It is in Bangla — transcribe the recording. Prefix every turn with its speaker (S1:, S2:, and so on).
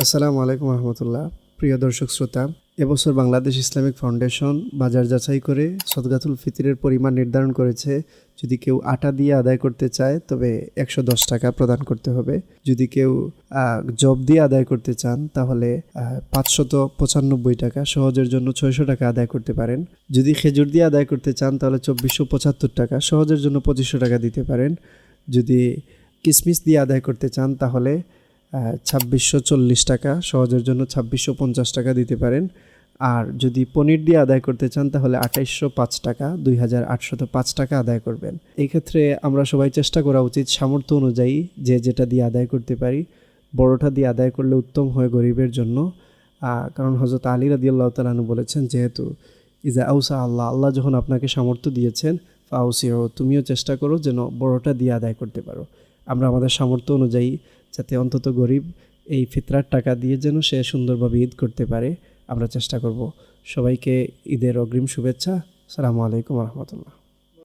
S1: আসসালামু আলাইকুম রহমতুল্লাহ। প্রিয় দর্শক শ্রোতা, এবছর বাংলাদেশ ইসলামিক ফাউন্ডেশন বাজার যাচাই করে সদকাতুল ফিতরের পরিমাণ নির্ধারণ করেছে। যদি কেউ আটা দিয়ে আদায় করতে চায় তবে ১১০ টাকা প্রদান করতে হবে। যদি কেউ জব দিয়ে আদায় করতে চান তাহলে ৫৯৫ টাকা, সহজের জন্য ৬০০ টাকা আদায় করতে পারেন। যদি খেজুর দিয়ে আদায় করতে চান তাহলে ২৪৭৫ টাকা, সহজের জন্য ২৫০০ টাকা দিতে পারেন। যদি কিশমিশ দিয়ে আদায় করতে চান তাহলে ২৬৪০ টাকা, সহজের জন্য ২৬৫০ টাকা দিতে পারেন। আর যদি পনির দিয়ে আদায় করতে চান তাহলে ২৮০৫ টাকা, ২৮০৫ টাকা আদায় করবেন। এই ক্ষেত্রে আমরা সবাই চেষ্টা করা উচিত সামর্থ্য অনুযায়ী যে যেটা দিয়ে আদায় করতে পারি, বড়টা দিয়ে আদায় করলে উত্তম হয় গরিবের জন্য। কারণ হযরত আলী রাদিয়াল্লাহু তাআলা আনহু বলেছেন, যেহেতু ইজা আউসা আল্লাহ, আল্লাহ যখন আপনাকে সামর্থ্য দিয়েছেন, ফাউসিও, তুমিও চেষ্টা করো যেন বড়টা দিয়ে আদায় করতে পারো। আমরা আমাদের সামর্থ্য অনুযায়ী যাতে অন্তত গরিব এই ফিতরার টাকা দিয়ে যেন সে সুন্দরভাবে ঈদ করতে পারে, আমরা চেষ্টা করব। সবাইকে ঈদের অগ্রিম শুভেচ্ছা। আসসালামু আলাইকুম রহমতুল্লাহ।